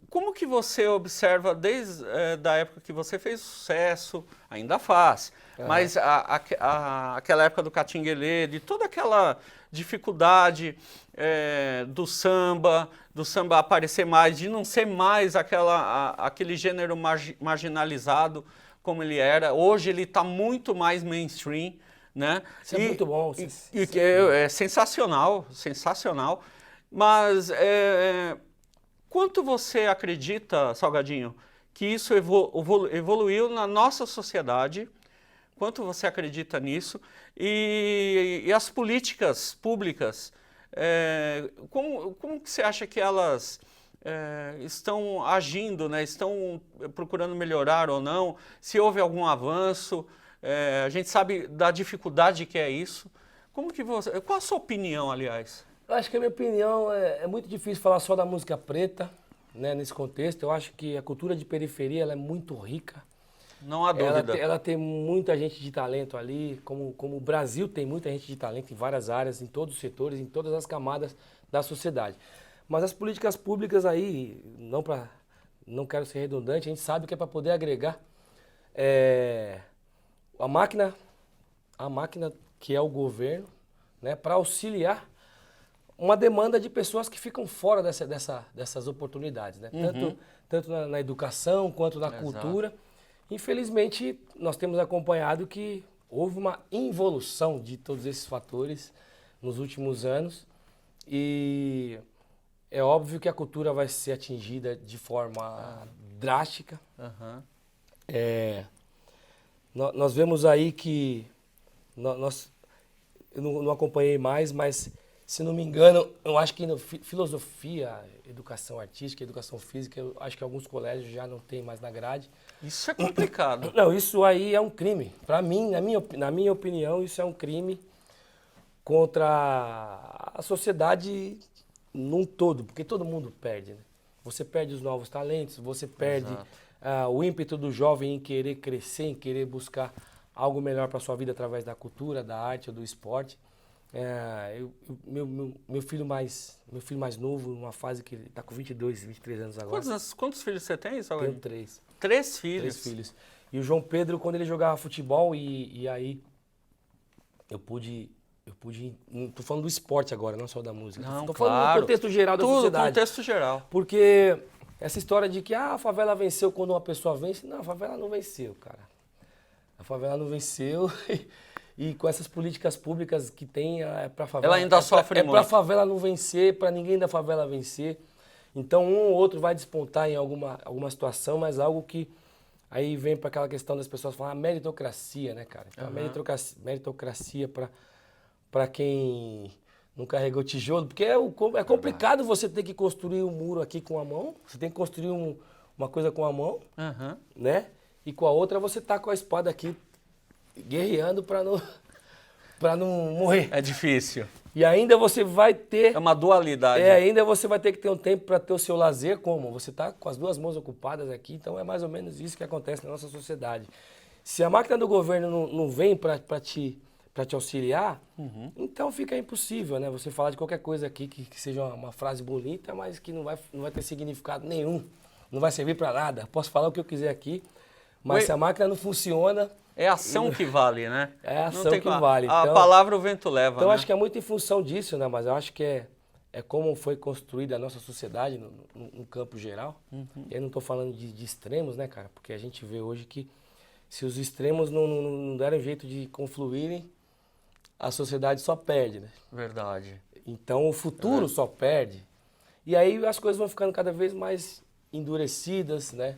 A: Como que você observa, desde da época que você fez sucesso, ainda faz, mas aquela época do Catinguelê, de toda aquela dificuldade do samba aparecer mais, de não ser mais aquele gênero marginalizado como ele era. Hoje ele está muito mais mainstream, né?
B: Isso é muito bom.
A: É sensacional, sensacional. Mas quanto você acredita, Salgadinho, que isso evoluiu na nossa sociedade? Quanto você acredita nisso? E as políticas públicas, como que você acha que elas estão agindo, né? Estão procurando melhorar ou não? Se houve algum avanço? A gente sabe da dificuldade que é isso. Qual a sua opinião, aliás?
B: Eu acho que a minha opinião é muito difícil falar só da música preta, né, nesse contexto. Eu acho que a cultura de periferia ela é muito rica.
A: Não há dúvida.
B: Ela tem muita gente de talento ali, como o Brasil tem muita gente de talento em várias áreas, em todos os setores, em todas as camadas da sociedade. Mas as políticas públicas aí, não quero ser redundante, a gente sabe que é para poder agregar a máquina que é o governo, né, para auxiliar uma demanda de pessoas que ficam fora dessas oportunidades, né? Tanto na educação quanto na cultura. Infelizmente, nós temos acompanhado que houve uma involução de todos esses fatores nos últimos anos e é óbvio que a cultura vai ser atingida de forma drástica. Nós vemos aí que eu não acompanhei mais, mas se não me engano, eu acho que filosofia, educação artística, educação física, eu acho que alguns colégios já não tem mais na grade.
A: Isso é complicado.
B: Não, isso aí é um crime. Para mim, na minha opinião, isso é um crime contra a sociedade num todo, porque todo mundo perde, né? Você perde os novos talentos, você perde o ímpeto do jovem em querer crescer, em querer buscar algo melhor para sua vida através da cultura, da arte ou do esporte. Meu filho mais novo, numa fase que ele está com 22, 23 anos agora.
A: Quantos filhos você tem, Salgadinho?
B: Tenho 3.
A: 3 filhos.
B: 3 filhos. E o João Pedro, quando ele jogava futebol, e aí eu pude... Não tô falando do esporte agora, não só da música.
A: Não,
B: tô
A: claro.
B: falando do contexto geral da sociedade.
A: Contexto geral.
B: Porque essa história de que a favela venceu quando uma pessoa vence, não, a favela não venceu, cara. A favela não venceu e com essas políticas públicas que tem, é pra favela...
A: Ela ainda sofre muito.
B: É pra favela não vencer, pra ninguém da favela vencer. Então um ou outro vai despontar em alguma situação, mas algo que... Aí vem para aquela questão das pessoas falar meritocracia, né, cara? Então, meritocracia para quem não carregou tijolo, porque é complicado você ter que construir um muro aqui com a mão, você tem que construir uma coisa com a mão, né? E com a outra você tá com a espada aqui guerreando para não morrer.
A: É difícil.
B: E ainda você vai ter...
A: É uma dualidade.
B: Ainda você vai ter que ter um tempo para ter o seu lazer, como? Você tá com as 2 mãos ocupadas aqui, então é mais ou menos isso que acontece na nossa sociedade. Se a máquina do governo não vem para te auxiliar, então fica impossível, né? Você falar de qualquer coisa aqui que seja uma frase bonita, mas que não vai ter significado nenhum. Não vai servir para nada. Posso falar o que eu quiser aqui, mas se a máquina não funciona...
A: É a ação que vale, né?
B: É a ação que vale.
A: A palavra o vento leva,
B: Então
A: né?
B: acho que é muito em função disso, né? Mas eu acho que é como foi construída a nossa sociedade no campo geral. Eu não estou falando de extremos, né, cara? Porque a gente vê hoje que se os extremos não derem jeito de confluírem, a sociedade só perde, né?
A: Verdade.
B: Então o futuro só perde. E aí as coisas vão ficando cada vez mais endurecidas, né?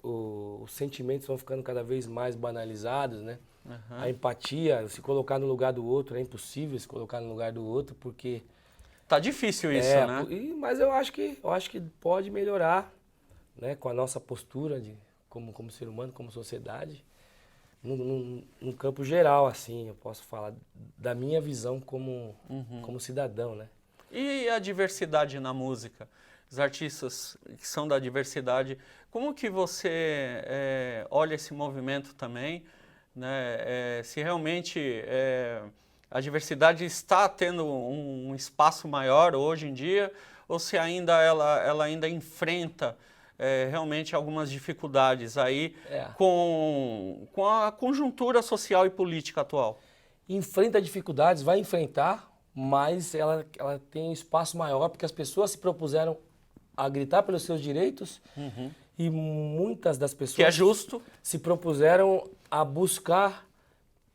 B: Os sentimentos vão ficando cada vez mais banalizados, né? A empatia, se colocar no lugar do outro, é impossível se colocar no lugar do outro, porque...
A: Tá difícil isso, né?
B: Mas eu acho que pode melhorar, né? Com a nossa postura como ser humano, como sociedade, num campo geral, assim, eu posso falar da minha visão como cidadão, né?
A: E a diversidade na música? Os artistas que são da diversidade, como que você olha esse movimento também, né? Se realmente a diversidade está tendo um espaço maior hoje em dia, ou se ainda ela ainda enfrenta realmente algumas dificuldades aí com a conjuntura social e política atual?
B: Enfrenta dificuldades, vai enfrentar, mas ela tem um espaço maior, porque as pessoas se propuseram a gritar pelos seus direitos e muitas das pessoas
A: que é justo,
B: se propuseram a buscar,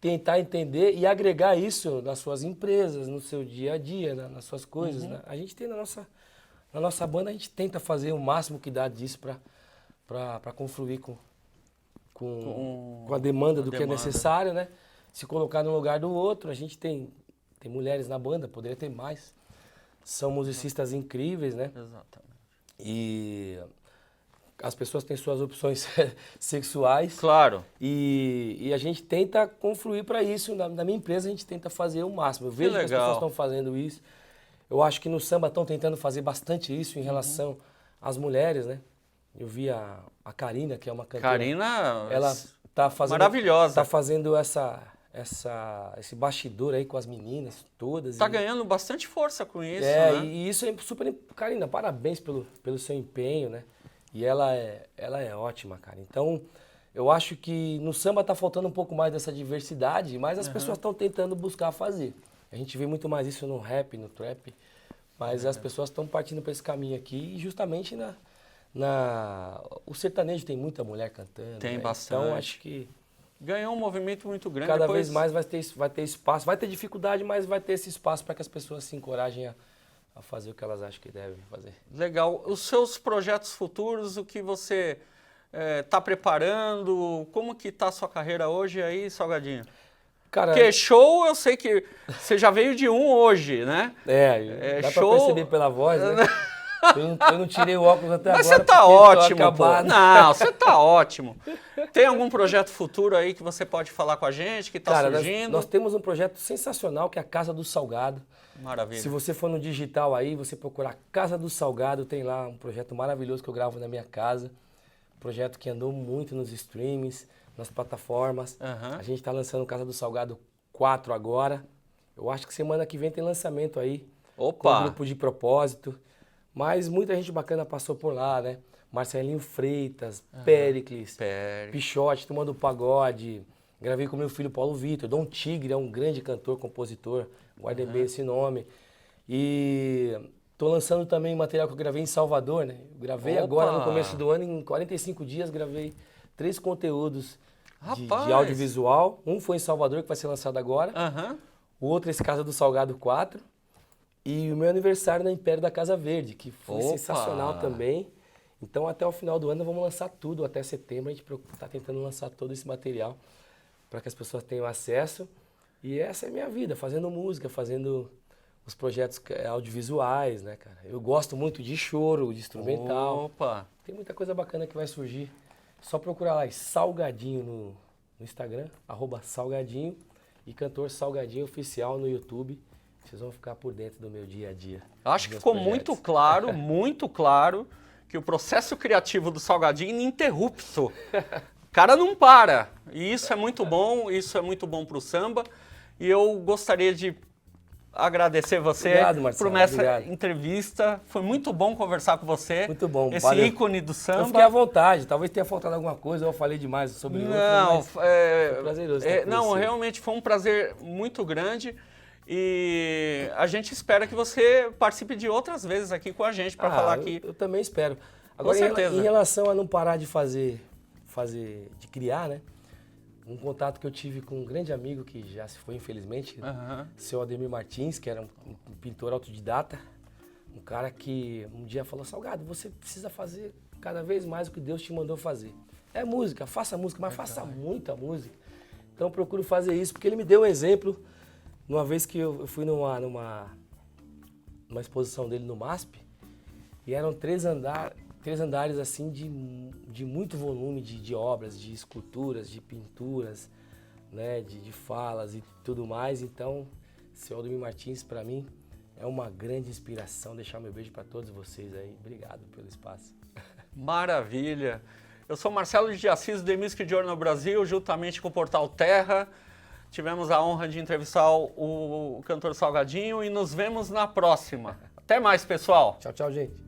B: tentar entender e agregar isso nas suas empresas, no seu dia a dia, nas suas coisas. Né? A gente tem na nossa banda, a gente tenta fazer o máximo que dá disso para confluir com a demanda do que é necessário, né? Se colocar no lugar do outro. A gente tem mulheres na banda, poderia ter mais. São musicistas incríveis, né?
A: Exatamente.
B: E as pessoas têm suas opções sexuais.
A: Claro.
B: E a gente tenta confluir para isso. Na minha empresa a gente tenta fazer o máximo. Eu vejo que as pessoas estão fazendo isso. Eu acho que no samba estão tentando fazer bastante isso em relação às mulheres, né? Eu vi a Karina, que é uma cantora.
A: Karina,
B: ela tá fazendo,
A: maravilhosa.
B: Tá fazendo esse bastidor aí com as meninas todas.
A: Tá ganhando bastante força com isso, né?
B: E isso é super... Karina, parabéns pelo seu empenho, né? E ela é ótima, cara. Então, eu acho que no samba tá faltando um pouco mais dessa diversidade, mas as pessoas estão tentando buscar fazer. A gente vê muito mais isso no rap, no trap, mas as pessoas estão partindo para esse caminho aqui e justamente o sertanejo tem muita mulher cantando.
A: Tem, né?
B: Bastante. Então, acho que...
A: Ganhou um movimento muito grande.
B: Cada vez mais vai ter espaço. Vai ter dificuldade, mas vai ter esse espaço para que as pessoas se encorajem a fazer o que elas acham que devem fazer.
A: Legal. Os seus projetos futuros, o que você está preparando? Como que está a sua carreira hoje aí, Salgadinho?
B: Cara,
A: porque show, eu sei que você já veio de um hoje, né?
B: Dá show... pra perceber pela voz, né? Eu não tirei o óculos até agora.
A: Mas você tá ótimo, pô. Não, você tá ótimo. Tem algum projeto futuro aí que você pode falar com a gente, que tá surgindo?
B: Nós temos um projeto sensacional, que é a Casa do Salgado.
A: Maravilha.
B: Se você for no digital aí, você procurar Casa do Salgado, tem lá um projeto maravilhoso que eu gravo na minha casa. Projeto que andou muito nos streamings, nas plataformas. A gente tá lançando Casa do Salgado 4 agora. Eu acho que semana que vem tem lançamento aí.
A: Opa!
B: Com o grupo de propósito. Mas muita gente bacana passou por lá, né? Marcelinho Freitas, Péricles, Pichote, Turma do Pagode. Gravei com meu filho Paulo Vitor. Dom Tigre é um grande cantor, compositor. Guardem bem esse nome. E tô lançando também material que eu gravei em Salvador, né? Eu gravei agora, no começo do ano, em 45 dias, gravei 3 conteúdos de audiovisual. Um foi em Salvador, que vai ser lançado agora. O outro é esse Casa do Salgado 4. E o meu aniversário na Império da Casa Verde, que foi sensacional também. Então, até o final do ano, vamos lançar tudo. Até setembro, a gente está tentando lançar todo esse material para que as pessoas tenham acesso. E essa é a minha vida, fazendo música, fazendo os projetos audiovisuais, né, cara? Eu gosto muito de choro, de instrumental. Tem muita coisa bacana que vai surgir. Só procurar lá, Salgadinho no Instagram, @Salgadinho, e Cantor Salgadinho Oficial no YouTube. Vocês vão ficar por dentro do meu dia a dia.
A: Acho que ficou muito claro, que o processo criativo do Salgadinho é ininterrupto. O cara não para. E isso é muito bom para o samba. E eu gostaria de agradecer você por essa entrevista. Foi muito bom conversar com você.
B: Muito bom.
A: Esse ícone do samba.
B: Eu fiquei à vontade. Talvez tenha faltado alguma coisa, eu falei demais sobre isso. Não, foi prazeroso.
A: Realmente foi um prazer muito grande. E a gente espera que você participe de outras vezes aqui com a gente para falar aqui.
B: Eu também espero. Agora, em relação a não parar de de criar, né? Um contato que eu tive com um grande amigo que já se foi, infelizmente, seu Ademir Martins, que era um pintor autodidata, um cara que um dia falou: Salgado, você precisa fazer cada vez mais o que Deus te mandou fazer. É música, faça música, mas faça muita música. Então eu procuro fazer isso, porque ele me deu um exemplo. Uma vez que eu fui numa exposição dele no MASP, e eram 3 andares assim de muito volume de obras, de esculturas, de pinturas, né, de falas e tudo mais. Então, seu Ademir Martins, para mim, é uma grande inspiração. Deixar meu beijo para todos vocês aí. Obrigado pelo espaço.
A: Maravilha! Eu sou Marcelo de Assis, do The Music Journal Brasil, juntamente com o Portal Terra. Tivemos a honra de entrevistar o cantor Salgadinho e nos vemos na próxima. Até mais, pessoal.
B: Tchau, tchau, gente.